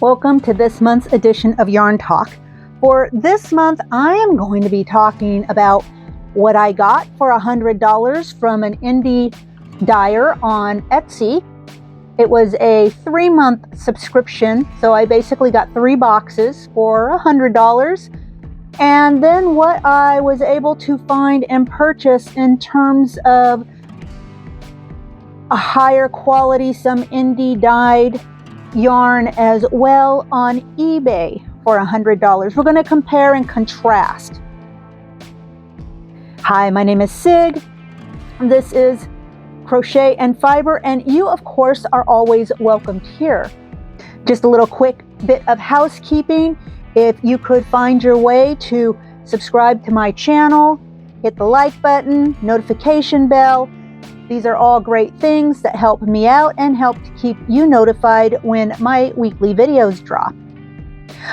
Welcome to this month's edition of Yarn Talk. For this month, I am going to be talking about what I got for $100 from an indie dyer on Etsy. It was a 3-month subscription, so I basically got 3 boxes for $100. And then what I was able to find and purchase in terms of a higher quality, some indie dyed yarn as well on eBay for $100. We're going to compare and contrast. Hi, my name is Sig. This is Crochet and Fiber, and you of course are always welcomed here. Just a little quick bit of housekeeping. If you could find your way to subscribe to my channel, hit the like button, notification bell. These are all great things that help me out and help to keep you notified when my weekly videos drop.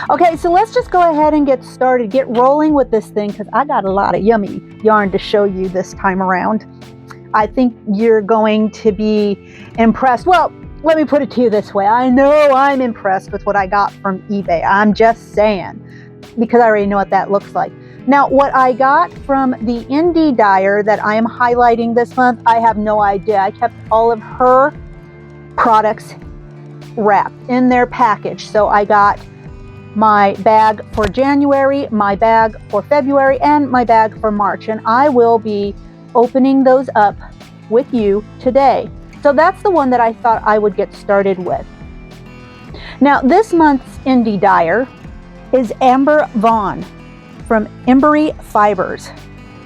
Okay, so let's just go ahead and get started, get rolling with this thing, because I got a lot of yummy yarn to show you this time around. I think you're going to be impressed. Well, let me put it to you this way. I know I'm impressed with what I got from eBay. I'm just saying, because I already know what that looks like. Now, what I got from the indie dyer that I am highlighting this month, I have no idea. I kept all of her products wrapped in their package. So I got my bag for January, my bag for February, and my bag for March. And I will be opening those up with you today. So that's the one that I thought I would get started with. Now, this month's indie dyer is Amber Vaughn from Embry Fibers.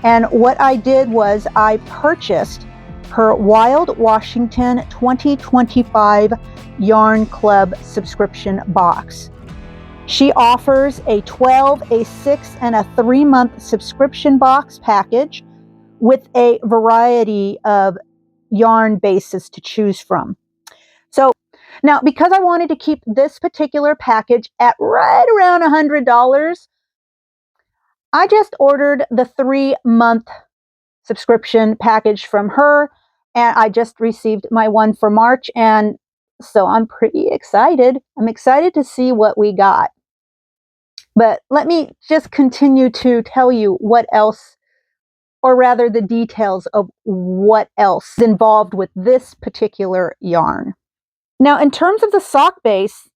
And what I did was I purchased her Wild Washington 2025 Yarn Club subscription box. She offers a 12, a 6, and a 3-month subscription box package with a variety of yarn bases to choose from. So now, because I wanted to keep this particular package at right around $100, I just ordered the 3-month subscription package from her, and I just received my one for March, and so I'm pretty excited. I'm excited to see what we got. But let me just continue to tell you what else, or rather the details of what else is involved with this particular yarn. Now, in terms of the sock base,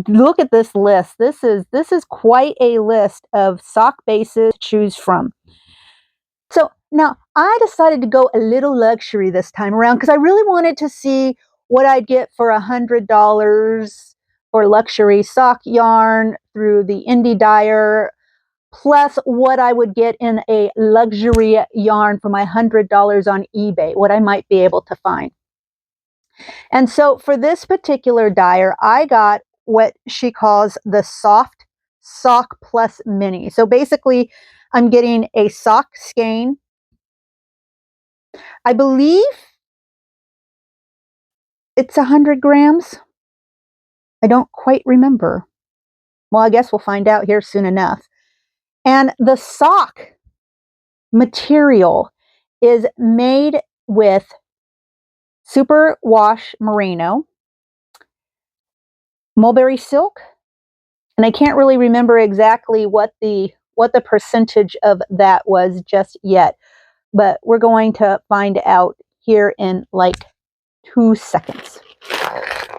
look at this list. This is quite a list of sock bases to choose from. So now I decided to go a little luxury this time around because I really wanted to see what I'd get for $100 for luxury sock yarn through the indie dyer, plus what I would get in a luxury yarn for my $100 on eBay, what I might be able to find. And so for this particular dyer, I got what she calls the Soft Sock Plus Mini. So basically, I'm getting a sock skein. I believe it's 100 grams. I don't quite remember. Well, I guess we'll find out here soon enough. And the sock material is made with super wash merino, mulberry silk, and I can't really remember exactly what the percentage of that was just yet, but we're going to find out here in like 2 seconds.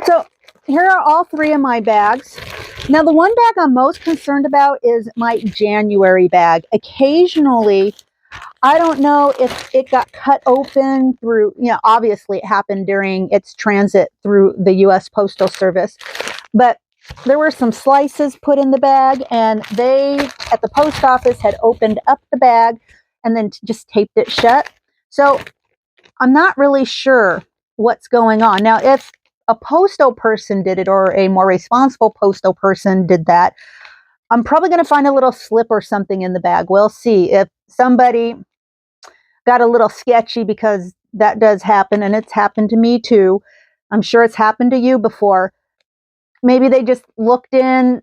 So here are all 3 of my bags. Now, the one bag I'm most concerned about is my January bag. Occasionally, I don't know if it got cut open through, obviously it happened during its transit through the U.S. Postal Service, but there were some slices put in the bag, and they, at the post office, had opened up the bag and then just taped it shut. So I'm not really sure what's going on. Now, if a postal person did it, or a more responsible postal person did that, I'm probably going to find a little slip or something in the bag. We'll see. If somebody got a little sketchy, because that does happen, and it's happened to me too. I'm sure it's happened to you before. Maybe they just looked in,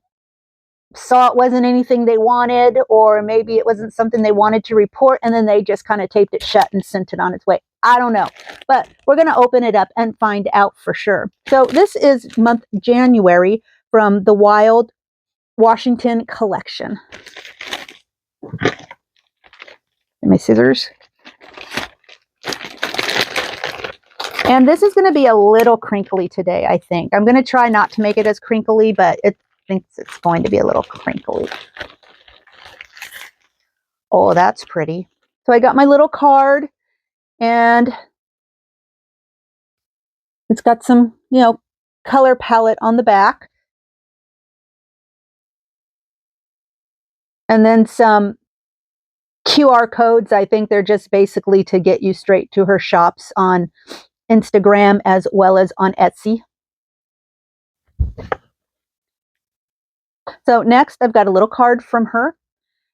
saw it wasn't anything they wanted, or maybe it wasn't something they wanted to report, and then they just kind of taped it shut and sent it on its way. I don't know, but we're going to open it up and find out for sure. So this is month January from the Wild Washington collection. My scissors. And this is going to be a little crinkly today, I think. I'm going to try not to make it as crinkly, but it thinks it's going to be a little crinkly. Oh, that's pretty. So I got my little card, and it's got some, color palette on the back. And then some QR codes. I think they're just basically to get you straight to her shops on Instagram as well as on Etsy. So next, I've got a little card from her,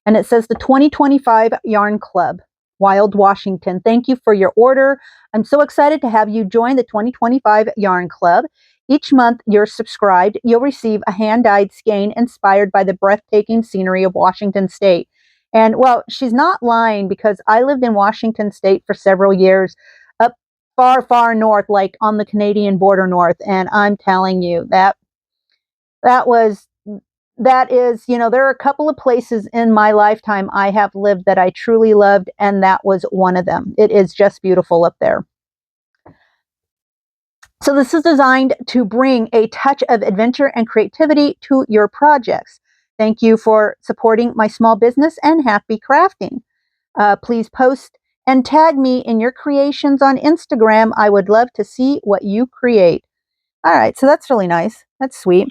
and it says the 2025 Yarn Club, Wild Washington. Thank you for your order. I'm so excited to have you join the 2025 Yarn Club. Each month you're subscribed, you'll receive a hand-dyed skein inspired by the breathtaking scenery of Washington State. And, well, she's not lying, because I lived in Washington State for several years, up far, far north, like on the Canadian border north. And I'm telling you, that is, there are a couple of places in my lifetime I have lived that I truly loved, and that was one of them. It is just beautiful up there. So this is designed to bring a touch of adventure and creativity to your projects. Thank you for supporting my small business, and happy crafting. Please post and tag me in your creations on Instagram. I would love to see what you create. All right, so that's really nice. That's sweet.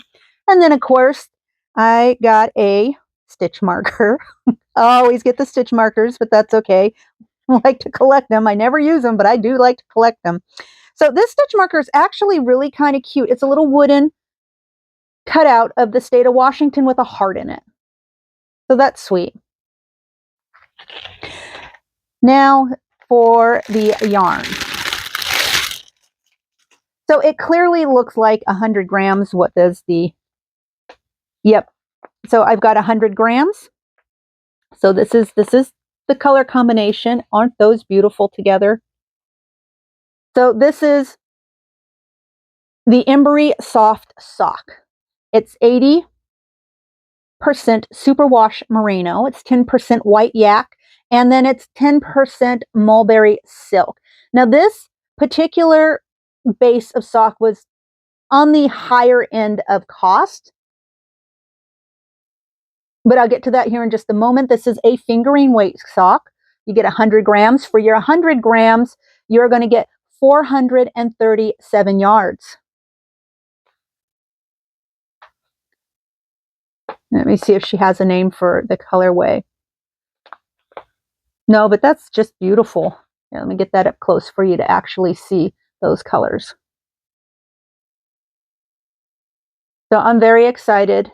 And then, of course, I got a stitch marker. I always get the stitch markers, but that's okay. I like to collect them. I never use them, but I do like to collect them. So this stitch marker is actually really kind of cute. It's a little wooden cutout of the state of Washington with a heart in it. So that's sweet. Now for the yarn. So it clearly looks like 100 grams. What does the... Yep. So I've got 100 grams. So this is the color combination. Aren't those beautiful together? So this is the Embry Soft Sock. It's 80% superwash merino. It's 10% white yak, and then it's 10% mulberry silk. Now this particular base of sock was on the higher end of cost, but I'll get to that here in just a moment. This is a fingering weight sock. You get 100 grams. For your 100 grams, you're going to get 437 yards. Let me see if she has a name for the colorway. No, but that's just beautiful. Yeah, let me get that up close for you to actually see those colors. So I'm very excited.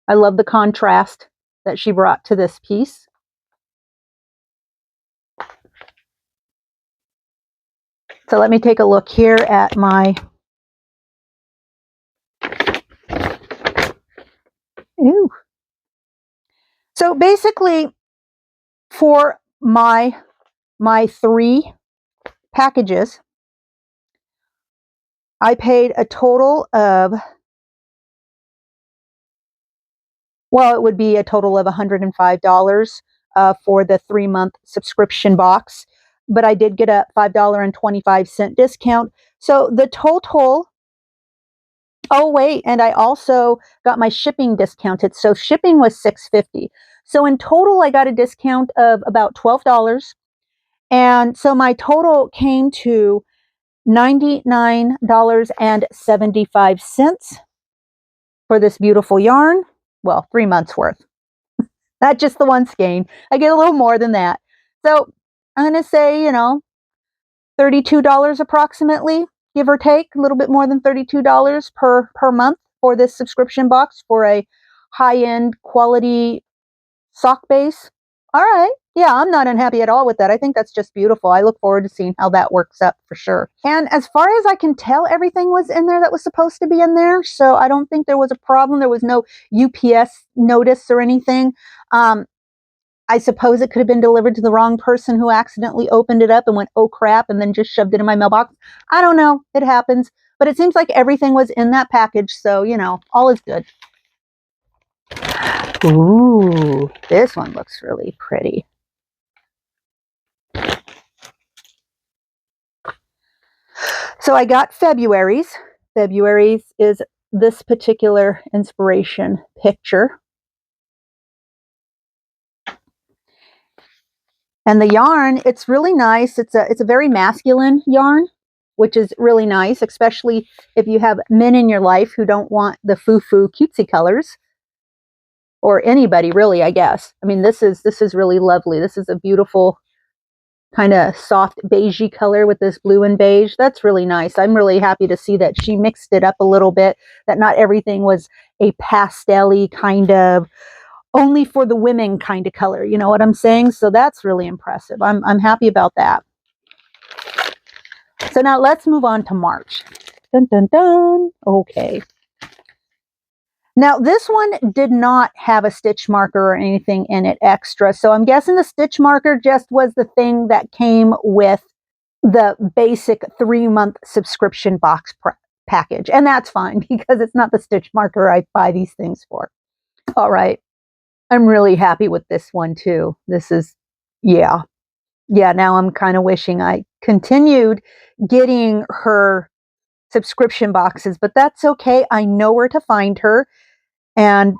I love the contrast that she brought to this piece. So let me take a look here at my... Ooh. So basically, for my 3 packages, I paid a total of, well, it would be a total of $105 for the 3-month subscription box, but I did get a $5.25 discount. So the total... Oh, wait, and I also got my shipping discounted. So shipping was $6.50. So in total, I got a discount of about $12. And so my total came to $99.75 for this beautiful yarn. Well, 3 months worth. Not just the one skein. I get a little more than that. So I'm going to say, $32 approximately. Give or take, a little bit more than $32 per month for this subscription box for a high-end quality sock base. All right, Yeah, I'm not unhappy at all with that. I think that's just beautiful. I look forward to seeing how that works out for sure. And as far as I can tell, everything was in there that was supposed to be in there. So I don't think there was a problem. There was no UPS notice or anything. I suppose it could have been delivered to the wrong person who accidentally opened it up and went, oh crap, and then just shoved it in my mailbox. I don't know. It happens. But it seems like everything was in that package. So, all is good. Ooh, this one looks really pretty. So I got February's. February's is this particular inspiration picture. And the yarn, it's really nice. It's a very masculine yarn, which is really nice, especially if you have men in your life who don't want the foo-foo cutesy colors. Or anybody really, I guess. I mean, this is really lovely. This is a beautiful kind of soft beigey color with this blue and beige. That's really nice. I'm really happy to see that she mixed it up a little bit, that not everything was a pastel-y kind of only for the women kind of color. You know what I'm saying? So that's really impressive. I'm happy about that. So now let's move on to March. Dun, dun, dun. Okay. Now, this one did not have a stitch marker or anything in it extra. So I'm guessing the stitch marker just was the thing that came with the basic 3-month subscription box package. And that's fine because it's not the stitch marker I buy these things for. All right. I'm really happy with this one too. This is, yeah. Now I'm kind of wishing I continued getting her subscription boxes, but that's okay. I know where to find her. And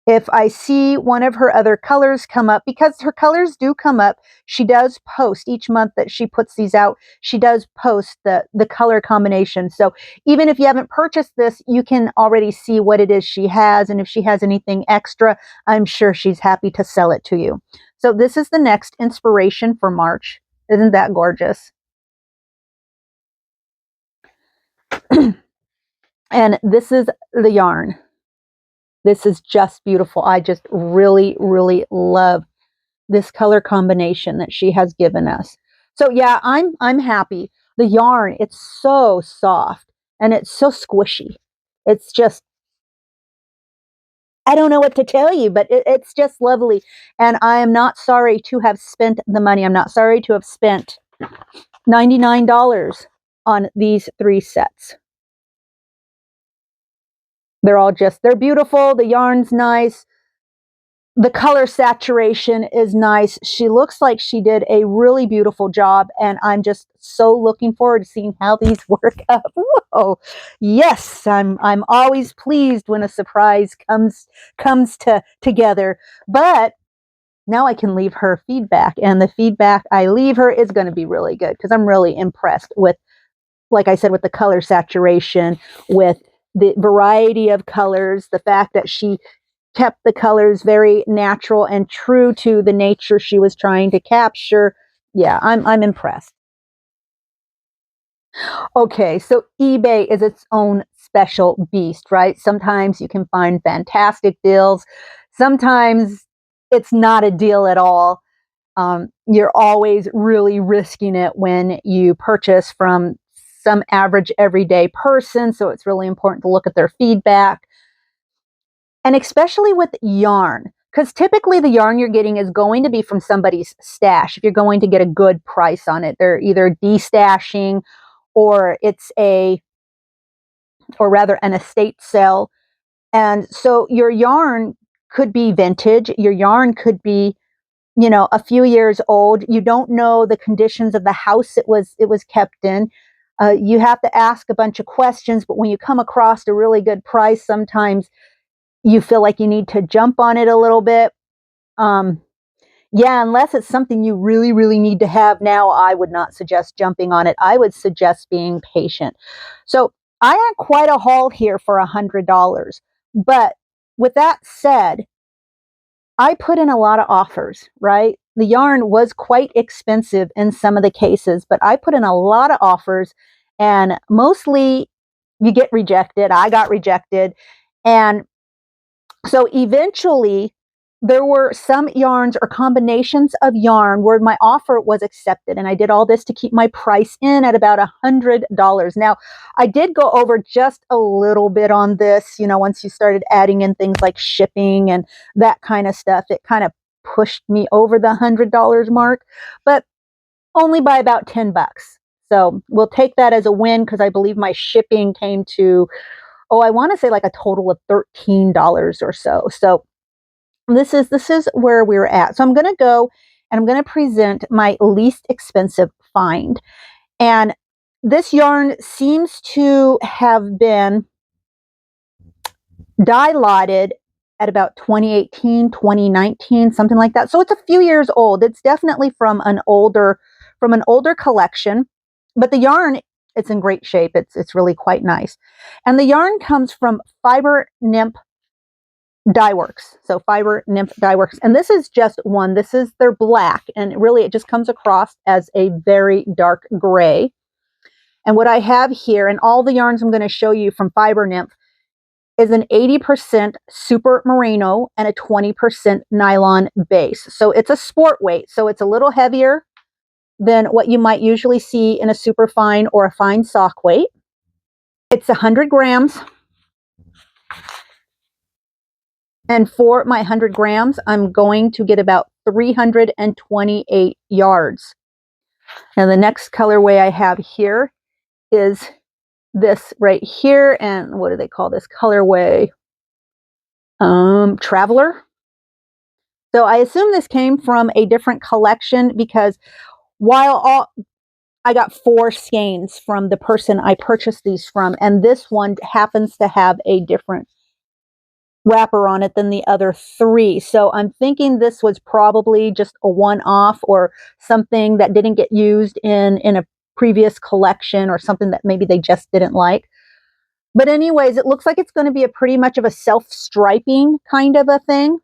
if I see one of her other colors come up, because her colors do come up, she does post each month that she puts these out. She does post the color combination. So even if you haven't purchased this, you can already see what it is she has. And if she has anything extra, I'm sure she's happy to sell it to you. So this is the next inspiration for March. Isn't that gorgeous? And this is the yarn. This is just beautiful. I just really, really love this color combination that she has given us. So yeah, I'm happy. The yarn, it's so soft and it's so squishy. It's just, I don't know what to tell you, but it's just lovely. And I am not sorry to have spent the money. I'm not sorry to have spent $99 on these 3 sets. They're beautiful. The yarn's nice. The color saturation is nice. She looks like she did a really beautiful job, and I'm just so looking forward to seeing how these work out. Whoa. Yes, I'm always pleased when a surprise comes together. But now I can leave her feedback, and the feedback I leave her is going to be really good because I'm really impressed with, like I said, with the color saturation, with the variety of colors, the fact that she kept the colors very natural and true to the nature she was trying to capture. Yeah, I'm impressed. Okay, so eBay is its own special beast, right? Sometimes you can find fantastic deals. Sometimes it's not a deal at all. You're always really risking it when you purchase from some average everyday person. So it's really important to look at their feedback. And especially with yarn, because typically the yarn you're getting is going to be from somebody's stash. If you're going to get a good price on it, they're either destashing or or rather an estate sale. And so your yarn could be vintage. Your yarn could be, a few years old. You don't know the conditions of the house it was kept in. You have to ask a bunch of questions, but when you come across a really good price, sometimes you feel like you need to jump on it a little bit. Yeah, unless it's something you really, really need to have now, I would not suggest jumping on it. I would suggest being patient. So I had quite a haul here for $100. But with that said, I put in a lot of offers, right? The yarn was quite expensive in some of the cases, but I put in a lot of offers and mostly you get rejected. I got rejected. And so eventually there were some yarns or combinations of yarn where my offer was accepted, and I did all this to keep my price in at about $100. Now, I did go over just a little bit on this, you know, once you started adding in things like shipping and that kind of stuff, it kind of pushed me over the $100 mark, but only by about 10 bucks. So we'll take that as a win because I believe my shipping came to, oh, I want to say like a total of $13 or so. So this is where we're at. So I'm going to go and I'm going to present my least expensive find. And this yarn seems to have been dye lotted at about 2018, 2019, something like that. So it's a few years old. It's definitely from an older collection, but the yarn, it's in great shape. It's really quite nice. And the yarn comes from Fiber Nymph Dye Works. So Fiber Nymph Dye Works. And this is just one. This is their black. And really it just comes across as a very dark gray. And what I have here, and all the yarns I'm going to show you from Fiber Nymph, is an 80% super merino and a 20% nylon base. So it's a sport weight. So it's a little heavier than what you might usually see in a super fine or a fine sock weight. It's 100 grams. And for my 100 grams, I'm going to get about 328 yards. Now the next colorway I have here is this right here. And what do they call this colorway? Traveler. So I assume this came from a different collection because while I got 4 skeins from the person I purchased these from, and this one happens to have a different wrapper on it than the other 3. So I'm thinking this was probably just a one-off or something that didn't get used in a previous collection or something that maybe they just didn't like. But anyways, it looks like it's going to be a pretty much of a self-striping kind of a thing.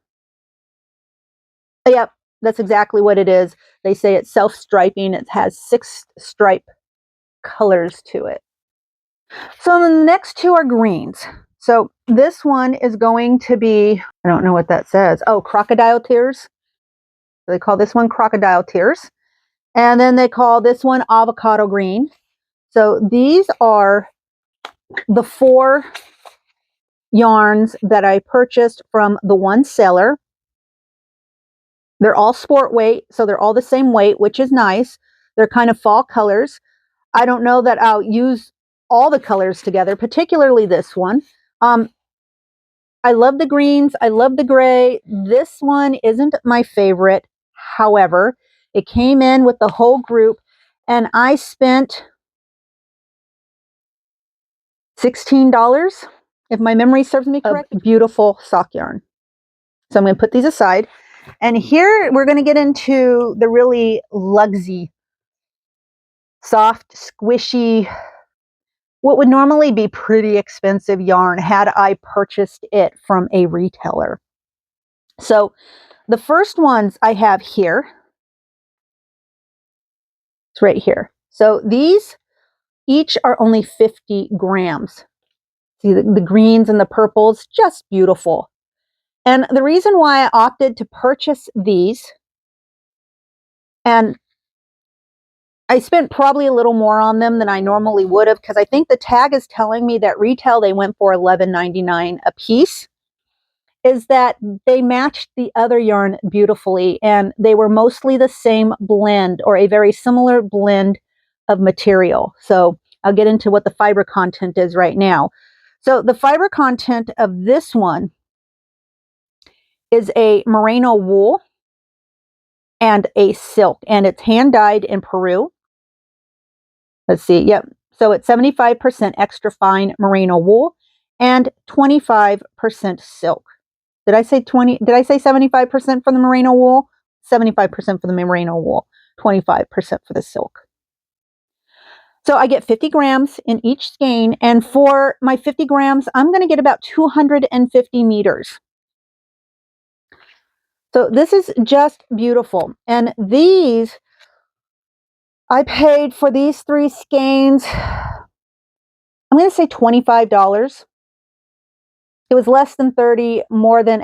Yep, that's exactly what it is. They say it's self-striping. It has 6 stripe colors to it. So the next 2 are greens. So this one is going to be, I don't know what that says. Oh, crocodile tears. They call this one crocodile tears. And then they call this one avocado green. So these are the 4 yarns that I purchased from the one seller. They're all sport weight, so they're all the same weight, which is nice. They're kind of fall colors. I don't know that I'll use all the colors together, particularly this one. I love the greens. I love the gray. This one isn't my favorite. However, it came in with the whole group, and I spent $16, if my memory serves me correct. Beautiful sock yarn. So I'm going to put these aside. And here we're going to get into the really luxy, soft, squishy, what would normally be pretty expensive yarn had I purchased it from a retailer. So the first ones I have here, it's right here. So these each are only 50 grams. See the greens and the purples, just beautiful. And the reason why I opted to purchase these, and I spent probably a little more on them than I normally would have, because I think the tag is telling me that retail they went for $11.99 a piece, is that they matched the other yarn beautifully, and they were mostly the same blend or a very similar blend of material. So I'll get into what the fiber content is right now. So the fiber content of this one is a merino wool and a silk, and it's hand dyed in Peru. Let's see, yep. So it's 75% extra fine merino wool and 25% silk. Did I say 75% for the merino wool? 75% for the merino wool, 25% for the silk. So I get 50 grams in each skein, and for my 50 grams, I'm going to get about 250 meters. So this is just beautiful. And these, I paid for these 3 skeins, I'm going to say $25. It was less than 30, more than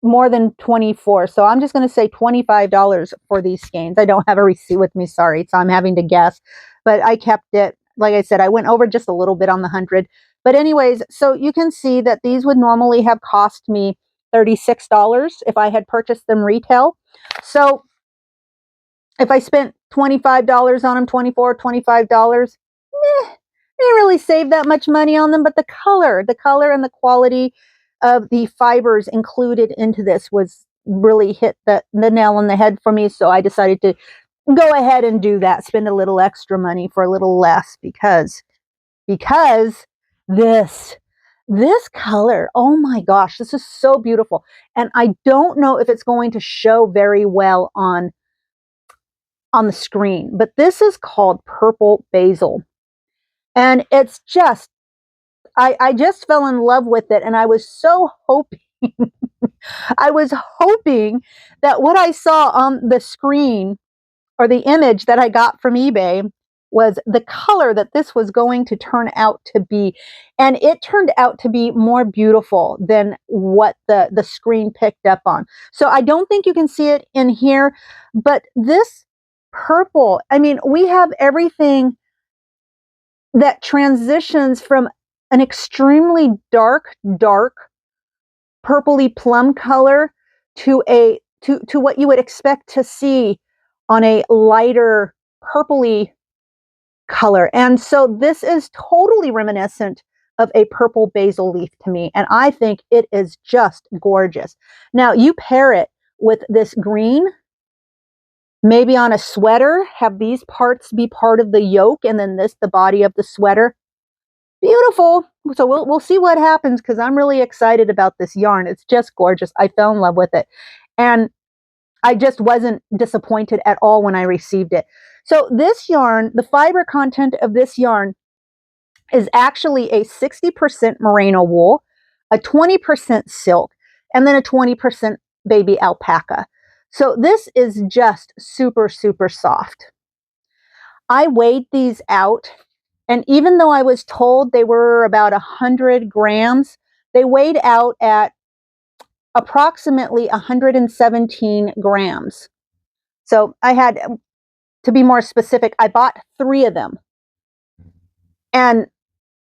more than 24. So I'm just going to say $25 for these skeins. I don't have a receipt with me, sorry. So I'm having to guess, but I kept it. Like I said, I went over just a little bit on the 100. But anyways, so you can see that these would normally have cost me $36 if I had purchased them retail. So if I spent $25 on them, $24, $25, didn't really save that much money on them, but the color and the quality of the fibers included into this was really hit the nail on the head for me. So I decided to go ahead and do that, spend a little extra money for a little less because this color, oh my gosh, this is so beautiful. And I don't know if it's going to show very well on the screen, but this is called Purple Basil. And it's just, I just fell in love with it. And I was so hoping, I was hoping that what I saw on the screen or the image that I got from eBay was the color that this was going to turn out to be. And it turned out to be more beautiful than what the screen picked up on. So I don't think you can see it in here, but this purple, I mean, we have everything that transitions from an extremely dark purpley plum color to what you would expect to see on a lighter purpley color. And so this is totally reminiscent of a purple basil leaf to me, and I think it is just gorgeous. Now you pair it with this green, maybe on a sweater, have these parts be part of the yoke, and then this the body of the sweater. Beautiful. So we'll see what happens, because I'm really excited about this yarn. It's just gorgeous. I fell in love with it, and I just wasn't disappointed at all when I received it. So this yarn, the fiber content of this yarn is actually a 60% merino wool, a 20% silk, and then a 20% baby alpaca. So this is just super, super soft. I weighed these out, and even though I was told they were about 100 grams, they weighed out at approximately 117 grams. So I had, to be more specific, I bought 3 of them. And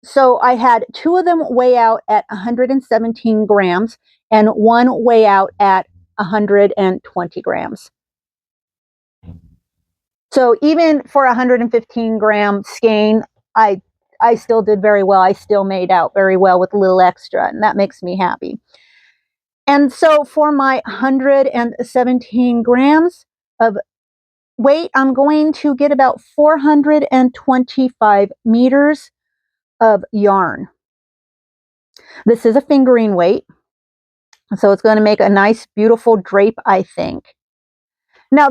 so I had 2 of them weigh out at 117 grams and 1 weigh out at 120 grams. So even for a 115 gram skein, I still did very well. I still made out very well with a little extra, and that makes me happy. And so for my 117 grams of weight, I'm going to get about 425 meters of yarn. This is a fingering weight, so it's going to make a nice, beautiful drape, I think. Now,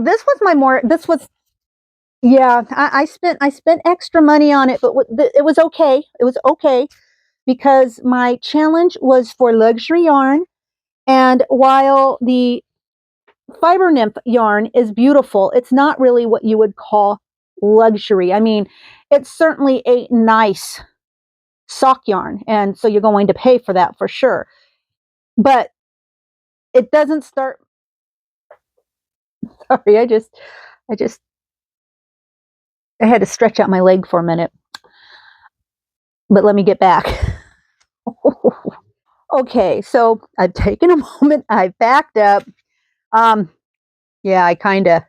yeah, I spent extra money on it, but it was okay. It was okay because my challenge was for luxury yarn, and while the Fiber Nymph yarn is beautiful, it's not really what you would call luxury. I mean, it's certainly a nice sock yarn, and so you're going to pay for that for sure. But it doesn't start. Sorry, I had to stretch out my leg for a minute. But let me get back. Okay, so I've taken a moment. I've backed up. Yeah, I kind of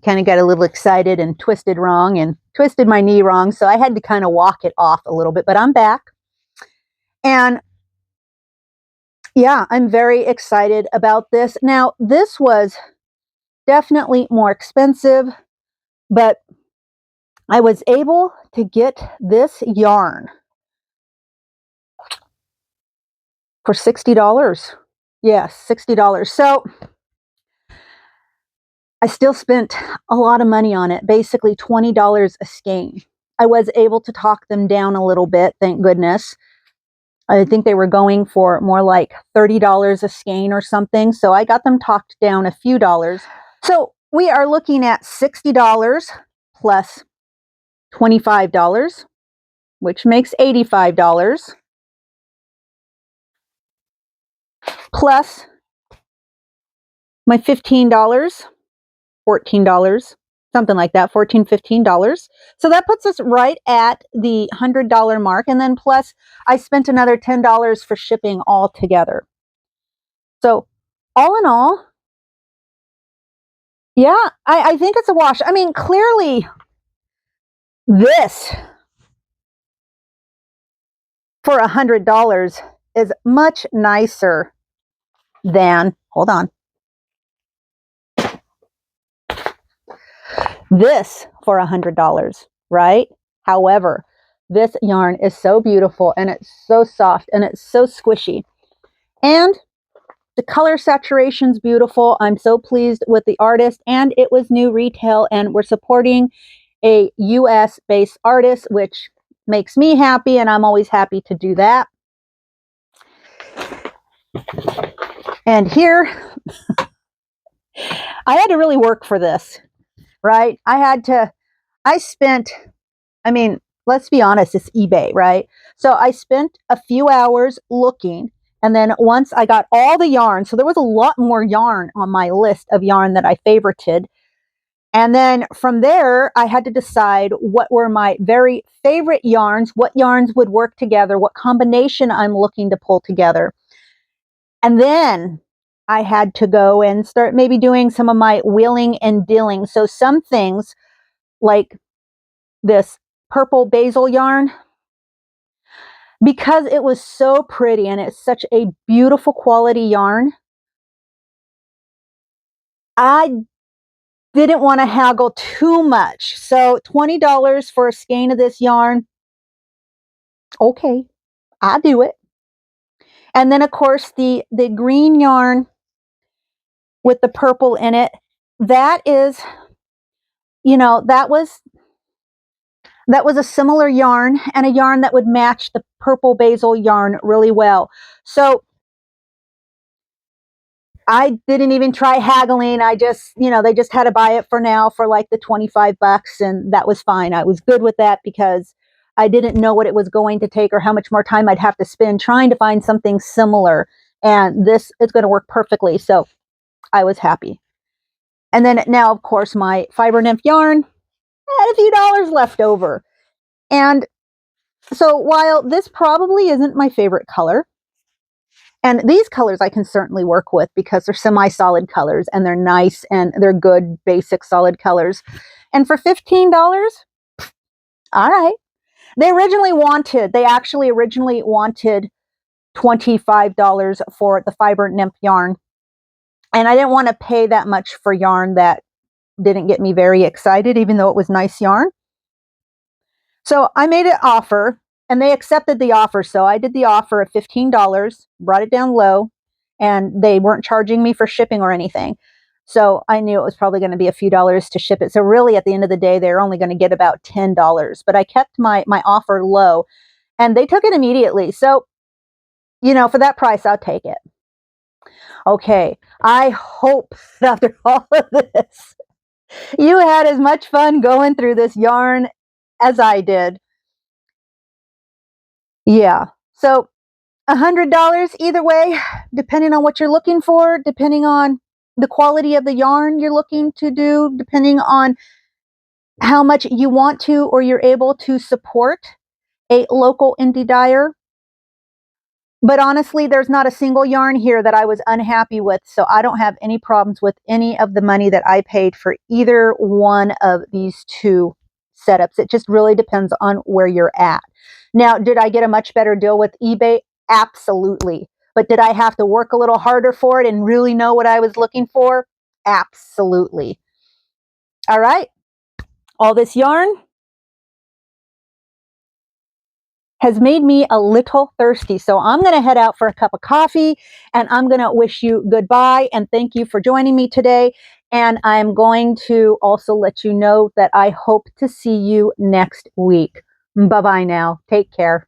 got a little excited and twisted my knee wrong. So I had to kind of walk it off a little bit, but I'm back. And yeah, I'm very excited about this. Now, this was definitely more expensive, but I was able to get this yarn for $60. Yes, $60. So I still spent a lot of money on it, basically $20 a skein. I was able to talk them down a little bit, thank goodness. I think they were going for more like $30 a skein or something, so I got them talked down a few dollars. So we are looking at $60 plus $25, which makes $85, plus my $15, $14, something like that, $14, $15. So that puts us right at the $100 mark. And then plus I spent another $10 for shipping altogether. So all in all, yeah, I think it's a wash. I mean, clearly this for $100 is much nicer than, hold on, this for $100, right? However, this yarn is so beautiful and it's so soft and it's so squishy. And the color saturation's beautiful. I'm so pleased with the artist, and it was new retail, and we're supporting a US based artist, which makes me happy, and I'm always happy to do that. And here, I had to really work for this, right? I spent, I mean, let's be honest, it's eBay, right? So I spent a few hours looking. And then once I got all the yarn, so there was a lot more yarn on my list of yarn that I favorited. And then from there, I had to decide what were my very favorite yarns, what yarns would work together, what combination I'm looking to pull together. And then I had to go and start maybe doing some of my wheeling and dealing. So some things like this purple basil yarn, because it was so pretty and it's such a beautiful quality yarn, I didn't want to haggle too much. So $20 for a skein of this yarn, okay, I'll do it. And then of course the green yarn with the purple in it, that is, you know, that was a similar yarn and a yarn that would match the purple basil yarn really well. So I didn't even try haggling. I just, you know, they just had to buy it for now for like the $25, and that was fine. I was good with that because I didn't know what it was going to take or how much more time I'd have to spend trying to find something similar. And this is going to work perfectly. So I was happy. And then now, of course, my Fiber Nymph yarn had a few dollars left over. And so while this probably isn't my favorite color, and these colors I can certainly work with because they're semi-solid colors and they're nice and they're good, basic, solid colors. And for $15, all right. They actually originally wanted $25 for the Fiber Nymph yarn. And I didn't want to pay that much for yarn that didn't get me very excited, even though it was nice yarn. So I made an offer and they accepted the offer. So I did the offer of $15, brought it down low, and they weren't charging me for shipping or anything. So I knew it was probably going to be a few dollars to ship it. So really at the end of the day, they're only going to get about $10, but I kept my offer low and they took it immediately. So, you know, for that price, I'll take it. Okay. I hope after all of this, you had as much fun going through this yarn as I did. Yeah. So $100 either way, depending on what you're looking for, depending on the quality of the yarn you're looking to do, depending on how much you want to or you're able to support a local indie dyer. But honestly, there's not a single yarn here that I was unhappy with, so I don't have any problems with any of the money that I paid for either one of these two setups. It just really depends on where you're at. Now, did I get a much better deal with eBay? Absolutely. But did I have to work a little harder for it and really know what I was looking for? Absolutely. All right. All this yarn has made me a little thirsty. So I'm going to head out for a cup of coffee and I'm going to wish you goodbye and thank you for joining me today. And I'm going to also let you know that I hope to see you next week. Bye-bye now. Take care.